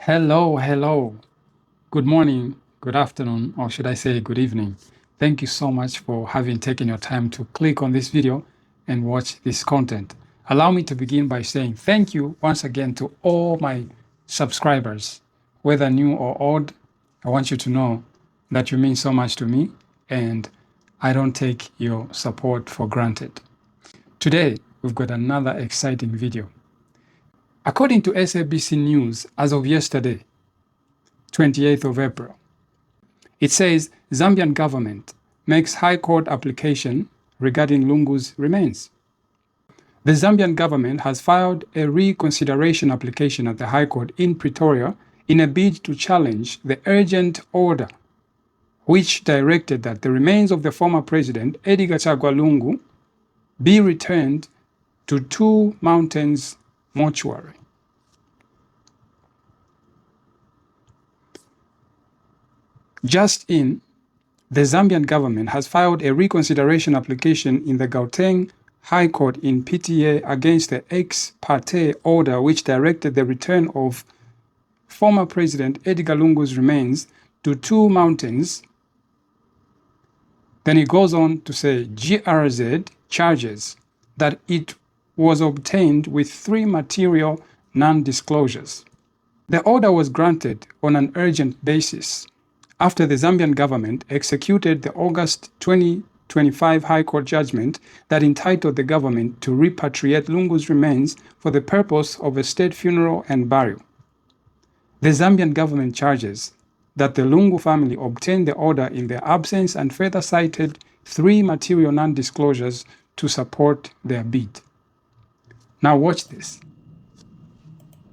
Hello. Good morning, good afternoon, or should I say good evening. Thank you so much for having taken your time to click on this video and watch this content. Allow me to begin by saying thank you once again to all my subscribers. Whether new or old, I want you to know that you mean so much to me and I don't take your support for granted. Today, we've got another exciting video. According to SABC News, as of yesterday, 28th of April, it says Zambian government makes High Court application regarding Lungu's remains. The Zambian government has filed a reconsideration application at the High Court in Pretoria in a bid to challenge the urgent order which directed that the remains of the former president, Edgar Chagwa Lungu, be returned to Two Mountains Mortuary. Just in, the Zambian government has filed a reconsideration application in the Gauteng High Court in PTA against the ex parte order which directed the return of former President Edgar Lungu's remains to Two Mountains. Then it goes on to say GRZ charges that it was obtained with three material non-disclosures. The order was granted on an urgent basis after the Zambian government executed the August 2025 High Court judgment that entitled the government to repatriate Lungu's remains for the purpose of a state funeral and burial. The Zambian government charges that the Lungu family obtained the order in their absence and further cited three material non-disclosures to support their bid. Now watch this.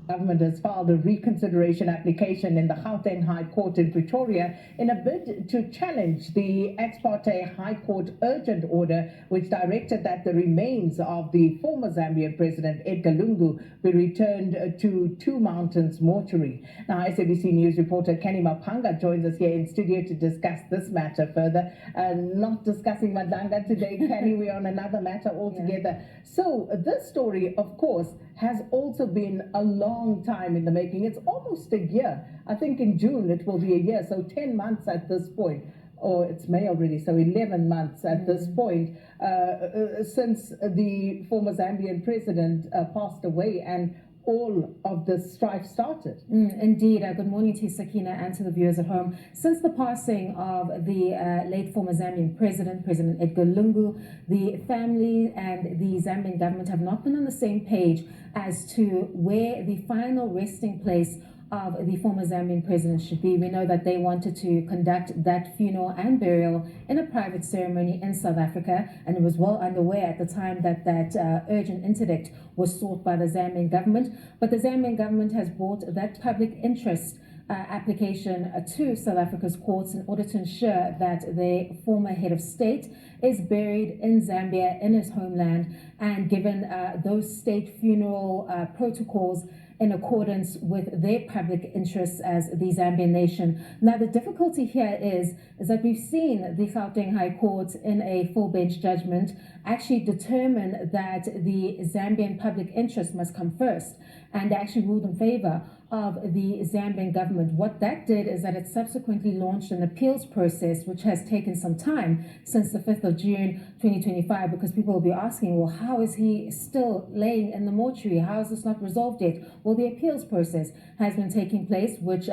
Government has filed a reconsideration application in the Gauteng High Court in Pretoria in a bid to challenge the ex parte High Court urgent order which directed that the remains of the former Zambian President Edgar Lungu be returned to Two Mountains Mortuary. Now, SABC News reporter Kenny Mapanga joins us here in studio to discuss this matter further. Not discussing Madanga today, Kenny, we're on another matter altogether. Yeah. So this story, of course, has also been a long time in the making. It's almost a year. I think in June it will be a year, so 10 months at this point. Or it's May already, so 11 months at this point since the former Zambian president passed away and all of this strife started. Indeed. Good morning to you, Sakina, and to the viewers at home. Since the passing of the late former Zambian President Edgar Lungu, the family and the Zambian government have not been on the same page as to where the final resting place of the former Zambian president should be. We know that they wanted to conduct that funeral and burial in a private ceremony in South Africa, and it was well underway at the time that urgent interdict was sought by the Zambian government. But the Zambian government has brought that public interest application to South Africa's courts in order to ensure that the former head of state is buried in Zambia, in his homeland, and given those state funeral protocols in accordance with their public interests as the Zambian nation. Now, the difficulty here is that we've seen the Gauteng High Court in a full bench judgment actually determine that the Zambian public interest must come first, and they actually ruled in favor of the Zambian government. What that did is that it subsequently launched an appeals process, which has taken some time since the 5th of June 2025, because people will be asking, well, how is he still laying in the mortuary? How is this not resolved yet? Well, the appeals process has been taking place, which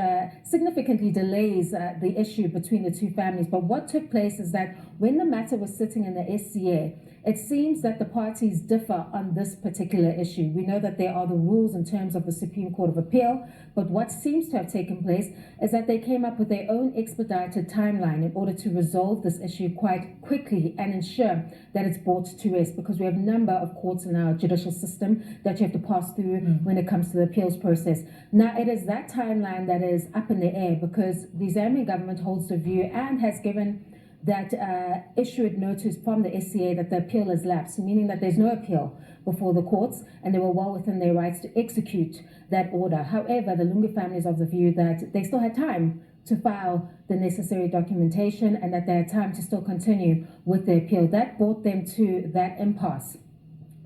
significantly delays the issue between the two families. But what took place is that when the matter was sitting in the SCA, it seems that the parties differ on this particular issue. We know that there are the rules in terms of the Supreme Court of Appeal, but what seems to have taken place is that they came up with their own expedited timeline in order to resolve this issue quite quickly and ensure that it's brought to rest, because we have a number of courts in our judicial system that you have to pass through when it comes to the appeals process. Now, it is that timeline that is up in the air because the Zambian government holds the view and has given that issued notice from the SCA that the appeal has lapsed, meaning that there's no appeal before the courts and they were well within their rights to execute that order. However, the Lungu family is of the view that they still had time to file the necessary documentation and that they had time to still continue with the appeal. That brought them to that impasse.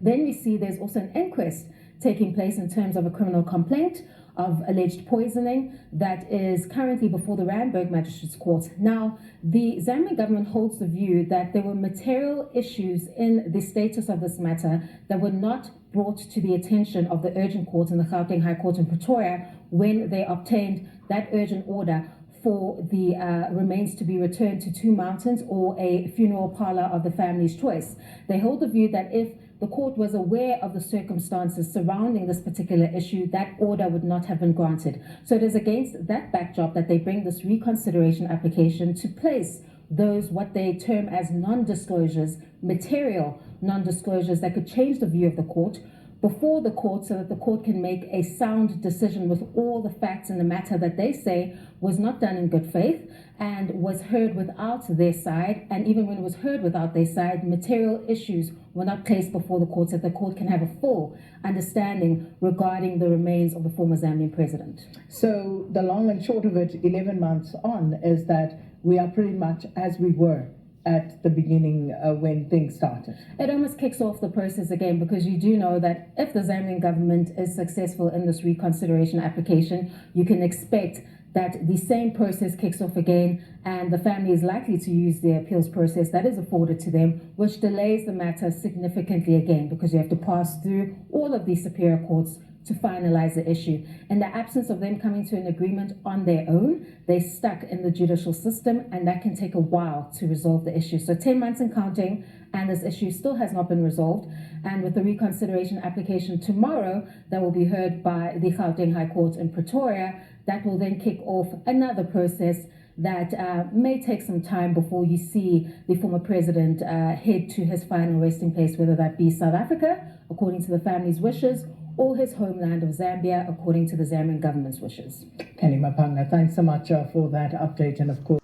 Then we see there's also an inquest taking place in terms of a criminal complaint of alleged poisoning that is currently before the Randburg Magistrates Court. Now, the Zambian government holds the view that there were material issues in the status of this matter that were not brought to the attention of the urgent court in the Gauteng High Court in Pretoria when they obtained that urgent order for the remains to be returned to Two Mountains or a funeral parlor of the family's choice. They hold the view that if the court was aware of the circumstances surrounding this particular issue, that order would not have been granted. So it is against that backdrop that they bring this reconsideration application to place those what they term as non-disclosures, material non-disclosures that could change the view of the court before the court so that the court can make a sound decision with all the facts in the matter that they say was not done in good faith and was heard without their side. And even when it was heard without their side, material issues were not placed before the court so that the court can have a full understanding regarding the remains of the former Zambian president. So the long and short of it, 11 months on, is that we are pretty much as we were at the beginning when things started. It almost kicks off the process again, because you do know that if the Zambian government is successful in this reconsideration application, you can expect that the same process kicks off again, and the family is likely to use the appeals process that is afforded to them, which delays the matter significantly again, because you have to pass through all of these superior courts to finalize the issue. In the absence of them coming to an agreement on their own, they're stuck in the judicial system, and that can take a while to resolve the issue. So 10 months and counting, and this issue still has not been resolved. And with the reconsideration application tomorrow that will be heard by the Gauteng High Court in Pretoria, that will then kick off another process that may take some time before you see the former president head to his final resting place, whether that be South Africa, according to the family's wishes, or his homeland of Zambia, according to the Zambian government's wishes. Kenny Mapanga, thanks so much for that update. And of course,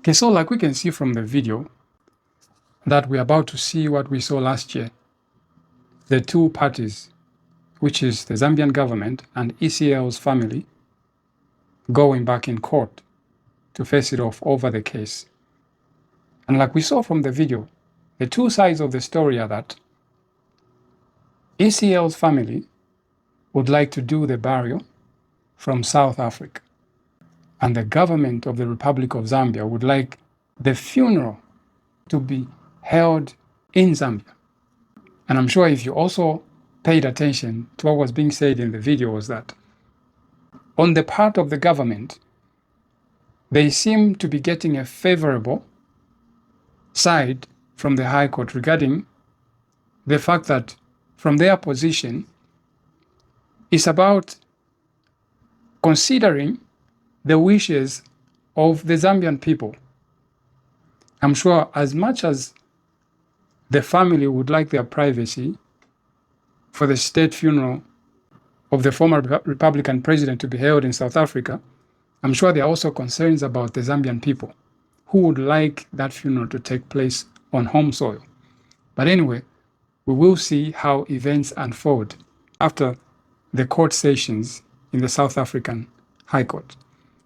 Okay, so like we can see from the video that we're about to see what we saw last year. The two parties, which is the Zambian government and Ecl'S family, going back in court to face it off over the case. And like we saw from the video, the two sides of the story are that Ecl'S family would like to do the burial from South Africa, and the government of the Republic of Zambia would like the funeral to be held in Zambia. And I'm sure if you also paid attention to what was being said in the video was that on the part of the government, they seem to be getting a favorable side from the High Court regarding the fact that from their position, it's about considering the wishes of the Zambian people. I'm sure as much as the family would like their privacy for the state funeral of the former Republican president to be held in South Africa, I'm sure there are also concerns about the Zambian people who would like that funeral to take place on home soil. But anyway, we will see how events unfold after the court sessions in the South African High Court.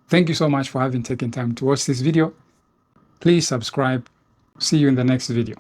Thank you so much for having taken time to watch this video. Please subscribe. See you in the next video.